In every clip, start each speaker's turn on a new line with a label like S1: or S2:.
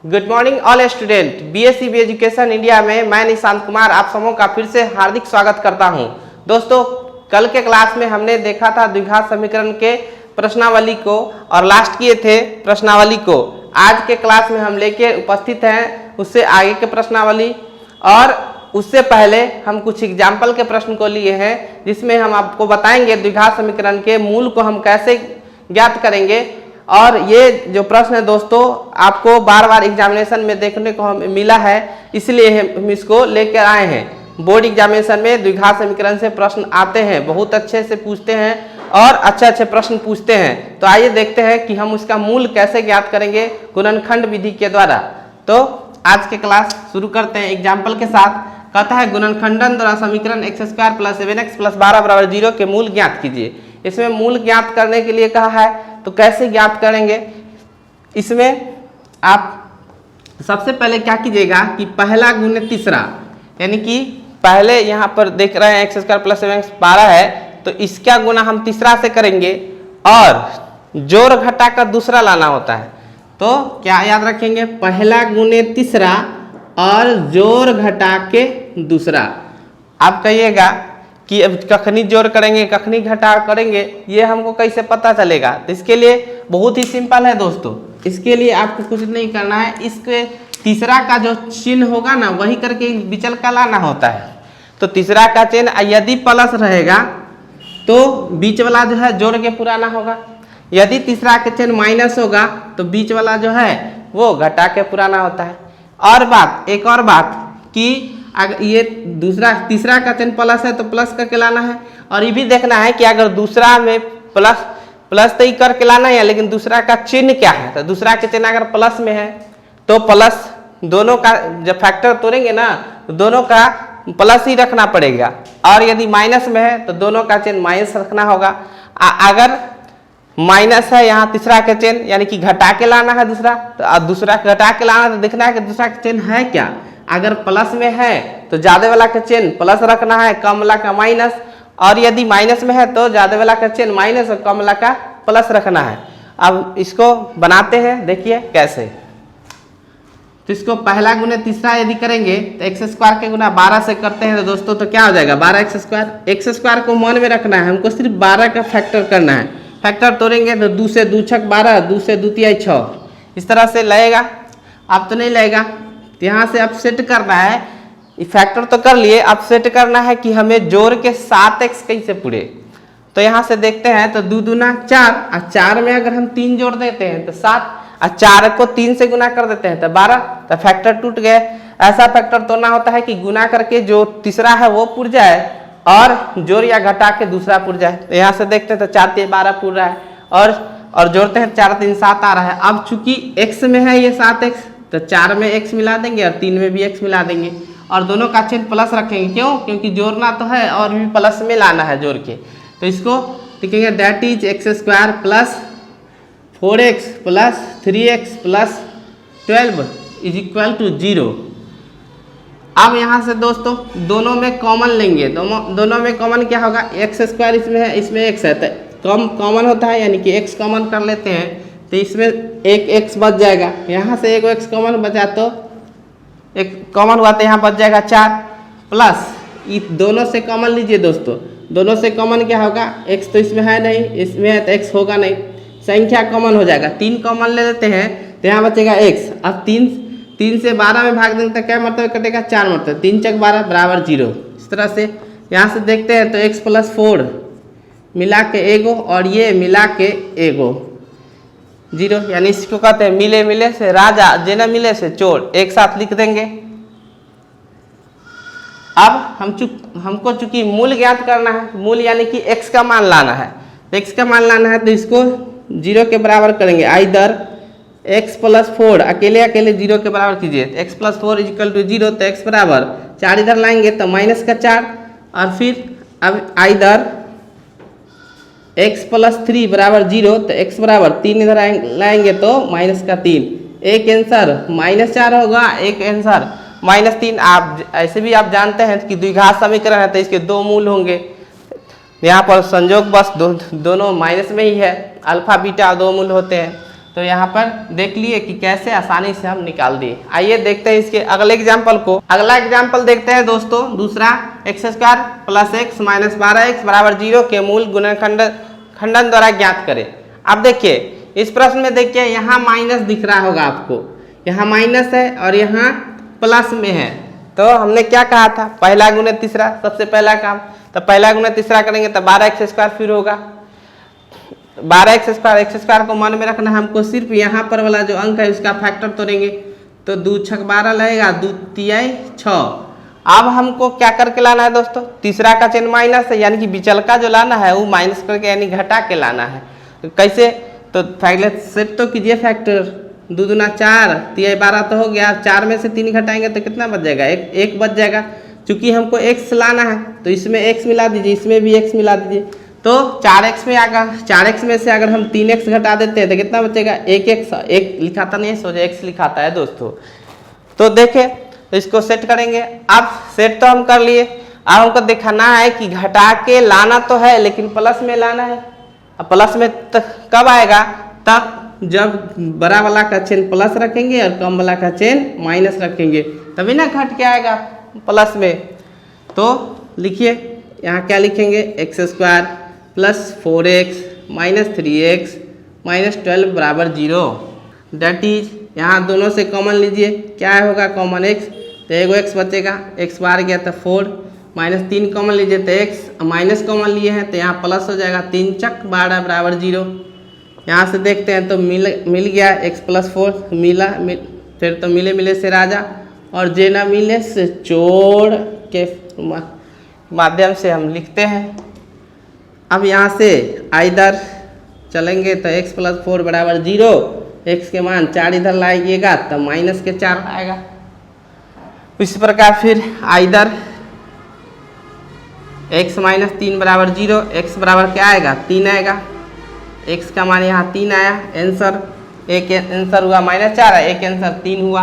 S1: Good morning all student. BSc education India में मैं निशांत कुमार आप सबों का फिर से हार्दिक स्वागत करता हूं। दोस्तों, कल के क्लास में हमने देखा था द्विघात समीकरण के प्रश्नावली को और लास्ट किए थे प्रश्नावली को। आज के क्लास में हम लेके उपस्थित हैं उससे आगे के प्रश्नावली, और उससे पहले हम कुछ एग्जाम्पल के प्रश्न को लिए हैं जिसमें हम आपको बताएंगे द्विघात समीकरण के मूल को हम कैसे ज्ञात करेंगे। और ये जो प्रश्न है दोस्तों आपको बार बार एग्जामिनेशन में देखने को मिला है, इसलिए हम इसको लेकर आए हैं। बोर्ड एग्जामिनेशन में द्विघात समीकरण से प्रश्न आते हैं, बहुत अच्छे से पूछते हैं और अच्छे प्रश्न पूछते हैं। तो आइए देखते हैं कि हम उसका मूल कैसे ज्ञात करेंगे गुणनखंड विधि के द्वारा। तो आज के क्लास शुरू करते हैं एग्जाम्पल के साथ। कहता है गुणनखंडन द्वारा समीकरण x² + 7x + 12 = 0 के मूल ज्ञात कीजिए। इसमें मूल ज्ञात करने के लिए कहा है, तो कैसे ज्ञात करेंगे। इसमें आप सबसे पहले क्या कीजिएगा कि पहला गुणे तीसरा, यानी कि पहले यहाँ पर देख रहे हैं x² + 7x 12 है, तो इसका गुना हम तीसरा से करेंगे और जोड़ घटा कर दूसरा लाना होता है। तो क्या याद रखेंगे, पहला गुणे तीसरा और जोड़ घटा के दूसरा। आप कहिएगा कि अब कखनी जोड़ करेंगे कखनी घटा करेंगे, ये हमको कैसे पता चलेगा। तो इसके लिए बहुत ही सिंपल है दोस्तों। इसके लिए आपको कुछ नहीं करना है, इसके तीसरा का जो चिन्ह होगा ना वही करके विचल का लाना होता है। तो तीसरा का चिन्ह यदि प्लस रहेगा तो बीच वाला जो है जोड़ के पुराना होगा, यदि तीसरा का चिन्ह माइनस होगा तो बीच वाला जो है वो घटा के पुराना होता है। और एक और बात कि अगर ये तीसरा का चिन्ह प्लस है तो प्लस करके लाना है, और ये भी देखना है कि अगर दूसरा में प्लस तो ही करके लाना है, लेकिन दूसरा का चिन्ह क्या है। तो दूसरा का चिन्ह अगर प्लस में है तो प्लस दोनों का जब फैक्टर तोड़ेंगे ना तो दोनों का प्लस ही रखना पड़ेगा, और यदि माइनस में है तो दोनों का चिन्ह माइनस रखना होगा। अगर माइनस है यहाँ तीसरा का चिन्ह यानी कि घटा के लाना है दूसरा, तो दूसरा घटा के लाना तो देखना है कि दूसरा का चिन्ह है क्या। अगर प्लस में है तो ज्यादा वाला का चिन्ह प्लस रखना है, कम वाला का माइनस, और यदि माइनस में है तो ज्यादा वाला का चिन्ह माइनस और कम वाला का प्लस रखना है। अब इसको बनाते हैं, देखिए कैसे। तो इसको पहला गुने तीसरा यदि करेंगे तो x² के गुना 12 से करते हैं तो दोस्तों तो क्या हो जाएगा 12x²। x² को मन में रखना है, हमको सिर्फ 12 का फैक्टर करना है। फैक्टर तोड़ेंगे तो 2 से 2 × 12, 2 से 2 × 6, इस तरह से लगेगा। अब तो नहीं लगेगा, तो यहाँ से अब सेट करना है। फैक्टर तो कर लिए, अब सेट करना है कि हमें जोड़ के 7x कैसे पूरे। तो यहाँ से देखते हैं तो 2 दूना 4, और 4 में अगर हम 3 जोड़ देते हैं तो 7, और 4 को 3 से गुना कर देते हैं तो 12, तो फैक्टर टूट गए। ऐसा फैक्टर तोड़ना होता है कि गुना करके जो तीसरा है वो पुर जाए और जोड़ या घटा के दूसरा पुर जाए। तो यहाँ से देखते हैं तो 4 × 3 = 12 पुर रहा है, और जोड़ते हैं 4 × 3 = 7 आ रहा है। अब चूंकि x में है ये 7x, तो 4 में x मिला देंगे और 3 में भी x मिला देंगे, और दोनों का चिन्ह प्लस रखेंगे। क्यों? क्योंकि जोड़ना तो है और भी प्लस में लाना है जोड़ के। तो इसको लिखेंगे that is x² + 4x + 3x + 12 = 0। अब यहाँ से दोस्तों दोनों में कॉमन लेंगे, दोनों में कॉमन क्या होगा, x² इसमें है, इसमें x है, तो कॉमन होता है यानी कि x कॉमन कर लेते हैं, तो इसमें एक x बच जाएगा। यहाँ से एक x कॉमन बचा तो एक कॉमन हुआ तो यहाँ बच जाएगा 4, प्लस दोनों से कॉमन लीजिए दोस्तों। दोनों से कॉमन क्या होगा, x तो इसमें है नहीं, इसमें है तो x होगा नहीं, संख्या कॉमन हो जाएगा। 3 कॉमन ले लेते हैं तो यहाँ बचेगा x। अब 3 से 12 में भाग देंगे तो क्या मतलब कटेगा, 4 मतलब 3 × 12 = 0। इस तरह से यहाँ से देखते हैं तो x + 4 मिला के एगो और ये मिला के एगो 0, यानी इसको कहते हैं मिले मिले से राजा, जे न मिले से चोर, एक साथ लिख देंगे। अब हमको चूंकि मूल ज्ञात करना है, मूल यानी कि x का मान लाना है, तो x का मान लाना है तो इसको 0 के बराबर करेंगे। इधर x + 4 अकेले 0 के बराबर कीजिए, x + 4 = 0, तो x बराबर 4 इधर लाएंगे तो -4, और फिर अब इधर x + 3 = 0, तो x बराबर 3 इधर लाएंगे तो -3। एक आंसर -4 होगा, एक आंसर -3। आप ऐसे भी आप जानते हैं कि द्विघात समीकरण है तो इसके 2 मूल होंगे। यहाँ पर संयोग बस दोनों माइनस में ही है, अल्फा बीटा 2 मूल होते हैं। तो यहाँ पर देख लिए कि कैसे आसानी से हम निकाल दिए। आइए देखते हैं इसके अगले एग्जाम्पल को। अगला एग्जाम्पल देखते हैं दोस्तों, दूसरा x square plus x minus 12x बराबर 0 के मूल गुणनखंडन द्वारा ज्ञात करें। अब देखिए इस प्रश्न में देखिए यहाँ माइनस दिख रहा होगा आपको, यहाँ माइनस है और यहाँ प्लस में है। तो हमने क्या कहा था, पहला गुणे तीसरा, सबसे पहला काम। तो पहला गुणे तीसरा करेंगे तो 12x स्क्वायर फिर होगा 12x स्क्वायर। एक्स स्क्वायर को मन में रखना है हमको, सिर्फ यहाँ पर वाला जो अंक है उसका फैक्टर तोड़ेंगे तो 2 छक 12 लगेगा, 2 तियाई 6। अब हमको क्या करके लाना है दोस्तों, तीसरा का चिन्ह माइनस है, यानी कि विचल का जो लाना है वो माइनस करके यानी घटा के लाना है। तो कैसे, तो पहले सेट तो कीजिए फैक्टर, 2 दूना 4 तियाई 12 तो हो गया, 4 में से 3 घटाएंगे तो कितना बच जाएगा, एक बच जाएगा। चूंकि हमको x लाना है तो इसमें x मिला दीजिए, इसमें भी x मिला दीजिए। तो 4x में अगर 4x में से अगर हम 3x घटा देते हैं तो कितना बचेगा, 1x, एक लिखाता नहीं है सोचा x लिखाता है दोस्तों। तो देखें तो इसको सेट करेंगे। अब सेट तो हम कर लिए, अब हमको दिखाना है कि घटा के लाना तो है लेकिन प्लस में लाना है। अब प्लस में कब आएगा, तब जब बड़ा वाला का चिन्ह प्लस रखेंगे और कम वाला का चिन्ह माइनस रखेंगे, तभी ना घट के आएगा प्लस में। तो लिखिए यहाँ क्या लिखेंगे, x square plus 4x minus 3x minus 12 बराबर 0। डेट इज, यहाँ दोनों से कॉमन लीजिए, क्या होगा कॉमन x, तो एगो x बचेगा, x बाहर गया तो 4 माइनस 3 कॉमन लीजिए तो x, माइनस कॉमन लिए हैं तो यहाँ प्लस हो जाएगा, 3 चक 12 बराबर 0। यहाँ से देखते हैं तो मिल गया x प्लस 4 फिर तो मिले मिले से राजा, और जे ना मिले से चोर के माध्यम से हम लिखते हैं। अब यहाँ से इधर चलेंगे तो x प्लस 4 बराबर 0, x के मान 4 इधर लाइएगा तो माइनस के 4 आएगा। इसी प्रकार फिर इधर x माइनस 3 बराबर 0, x बराबर क्या आएगा, 3 आएगा, x का मान यहाँ 3 आया। आंसर, एक आंसर हुआ -4 है, एक आंसर 3 हुआ।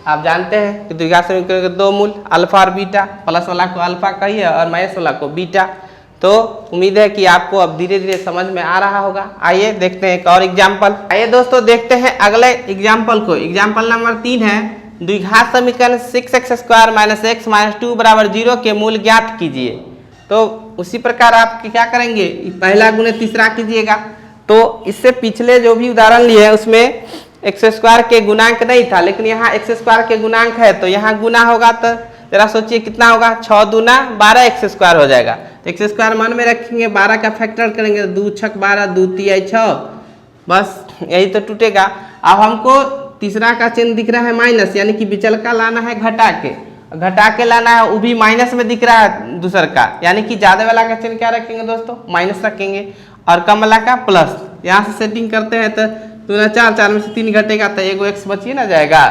S1: आप जानते हैं कि द्विघात समीकरण के 2 मूल अल्फा और बीटा, प्लस वाला को अल्फा कहिए और माइनस वाला को बीटा। तो उम्मीद है कि आपको अब धीरे धीरे समझ में आ रहा होगा। आइए देखते हैं एक और एग्जाम्पल। आइए दोस्तों देखते हैं अगले एग्जाम्पल को। एग्जाम्पल नंबर 3 है, द्विघात समीकरण 6x square minus x minus 2 बराबर 0 के मूल ज्ञात कीजिए। तो उसी प्रकार आप क्या करेंगे, पहला गुणे तीसरा कीजिएगा। तो इससे पिछले जो भी उदाहरण लिए हैं उसमें एक्स स्क्वायर के गुणांक नहीं था, लेकिन यहाँ एक्स स्क्वायर के गुणांक है तो यहाँ गुना होगा तो जरा सोचिए कितना होगा, 6 दूना 12 एक्स स्क्वायर हो जाएगा। तो एक्स स्क्वायर मन में रखेंगे, 12 का फैक्टर करेंगे, 2 छक 12, 2 तियाई 6, बस यही तो टूटेगा। अब हमको तीसरा का चिन्ह दिख रहा है माइनस, यानी कि विचल का लाना है घटा के लाना है, वो भी माइनस में दिख रहा है दूसर का, यानी कि ज्यादा वाला का चिन्ह क्या रखेंगे दोस्तों, माइनस रखेंगे, और कम वाला का प्लस। यहाँ से सेटिंग करते हैं तो 2 ना 4, 4 में से 3 घटेगा तो एगो x बचिए ना जाएगा।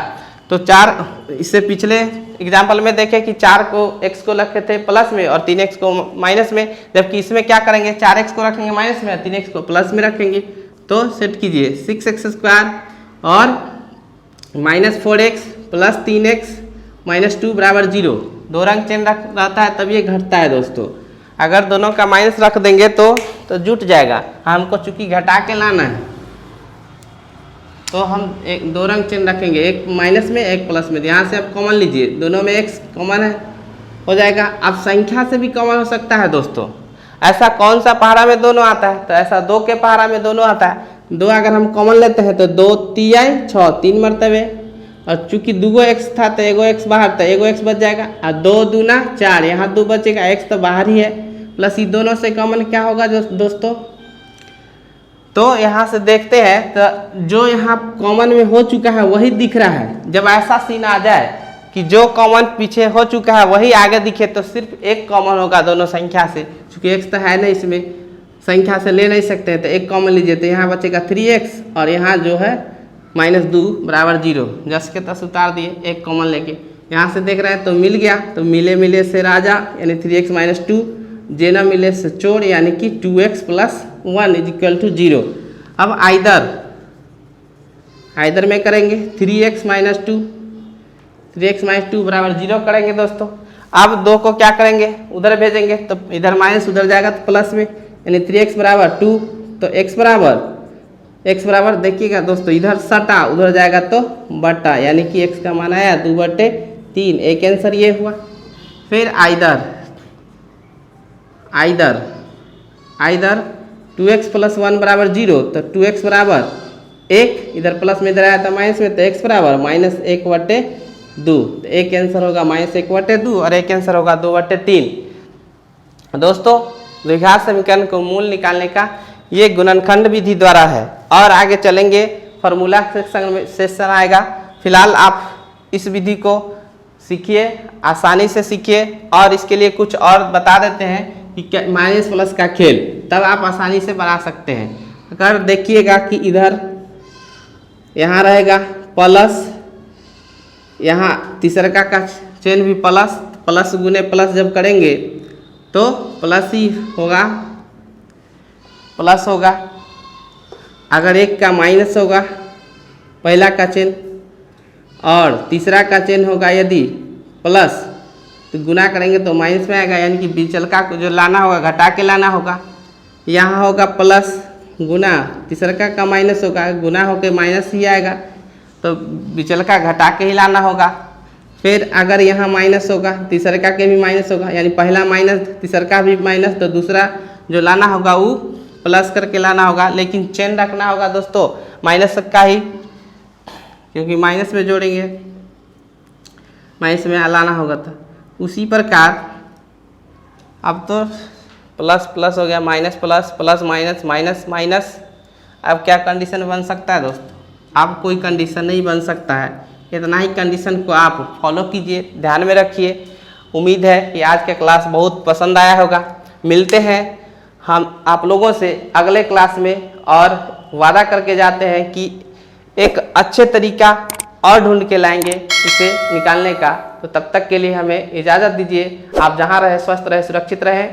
S1: तो 4, इससे पिछले एग्जाम्पल में देखें कि 4 को x को रखे थे प्लस में और 3x को माइनस में, जबकि इसमें क्या करेंगे, 4x को रखेंगे माइनस में और 3x को प्लस में रखेंगे। तो सेट कीजिए 6x स्क्वायर और minus 4x plus 3x minus 2 बराबर 0। 2 रंग चिन्ह रहता है तब ये घटता है दोस्तों। अगर दोनों का माइनस रख देंगे तो जुट जाएगा। हमको चूंकि घटा के लाना है तो हम 2 रंग चिन्ह रखेंगे, एक माइनस में एक प्लस में। यहाँ से आप कॉमन लीजिए, दोनों में x कॉमन है, हो जाएगा। अब संख्या से भी कॉमन हो सकता है दोस्तों। ऐसा कौन सा पहाड़ा में दोनों आता है, तो ऐसा 2 के पहाड़ा में दोनों आता है। 2 अगर हम कॉमन लेते हैं तो 2 तियाई 6, 3 मरतबे, और चूंकि 2 x था तो एगो x बाहर था, एगो x बच जाएगा, और 2 दूना 4, यहाँ 2 बचेगा, x तो बाहर ही है, प्लस ये दोनों से कॉमन क्या होगा दोस्तों। तो यहाँ से देखते हैं तो जो यहाँ कॉमन में हो चुका है वही दिख रहा है। जब ऐसा सीन आ जाए कि जो कॉमन पीछे हो चुका है वही आगे दिखे तो सिर्फ एक कॉमन होगा दोनों संख्या से, क्योंकि x तो है नहीं इसमें, संख्या से ले नहीं सकते हैं, तो एक कॉमन लीजिए। तो यहाँ बचेगा 3x और यहाँ जो है -2 बराबर 0, जस के तस उतार दिए एक कॉमन लेके। यहाँ से देख रहे हैं तो मिल गया, तो मिले मिले से राजा यानी 3x माइनस 2, जे न मिले से चोर यानी कि 2x plus 1 is equal to 0। अब आइदर में करेंगे 3x माइनस 2 बराबर 0 करेंगे दोस्तों। अब 2 को क्या करेंगे, उधर भेजेंगे, तो इधर माइनस उधर जाएगा तो प्लस में, यानी 3x बराबर 2, तो x बराबर x बराबर देखिएगा दोस्तों, इधर सटा उधर जाएगा तो बटा, यानी कि x का मान आया 2/3। एक आंसर ये हुआ। फिर आइदर 2x + 1 बराबर 0, तो 2x बराबर 1, इधर प्लस में इधर आया था माइनस में, तो x बराबर -1/2। तो एक आंसर होगा -1/2 और एक आंसर होगा 2/3। दोस्तों द्विघात समीकरण को मूल निकालने का ये गुणनखंड विधि द्वारा है, और आगे चलेंगे फॉर्मूला सेक्शन आएगा। फिलहाल आप इस विधि को सीखिए, आसानी से सीखिए, और इसके लिए कुछ और बता देते हैं कि माइनस प्लस का खेल, तब आप आसानी से बना सकते हैं। अगर देखिएगा कि इधर यहाँ रहेगा प्लस, यहाँ तीसरा का चेन भी प्लस गुने प्लस जब करेंगे तो प्लस ही होगा, प्लस होगा। अगर एक का माइनस होगा पहला का चेन, और तीसरा का चेन होगा यदि प्लस, तो गुना करेंगे तो माइनस में आएगा, यानी कि बीचलका को जो लाना होगा घटा के लाना होगा। यहाँ होगा प्लस गुना, तीसरा का माइनस होगा, गुना होकर माइनस ही आएगा, तो बीचलका घटा के ही लाना होगा। फिर अगर यहाँ माइनस होगा तीसरे का के भी माइनस होगा, यानी पहला माइनस तीसरा का भी माइनस, तो दूसरा जो लाना होगा वो प्लस करके लाना होगा। लेकिन चेन रखना होगा दोस्तों माइनस का ही, क्योंकि माइनस में जोड़ेंगे, माइनस में लाना होगा। तो उसी प्रकार अब तो प्लस प्लस हो गया, minus plus, plus minus, minus minus. अब क्या कंडीशन बन सकता है दोस्तों? अब कोई कंडीशन नहीं बन सकता है। इतना ही कंडीशन को आप फॉलो कीजिए, ध्यान में रखिए। उम्मीद है कि आज का क्लास बहुत पसंद आया होगा। मिलते हैं हम आप लोगों से अगले क्लास में, और वादा करके जाते हैं कि एक अच्छे तरीका और ढूंढ के लाएंगे इसे निकालने का। तो तब तक के लिए हमें इजाज़त दीजिए। आप जहाँ रहे स्वस्थ रहे, सुरक्षित रहें।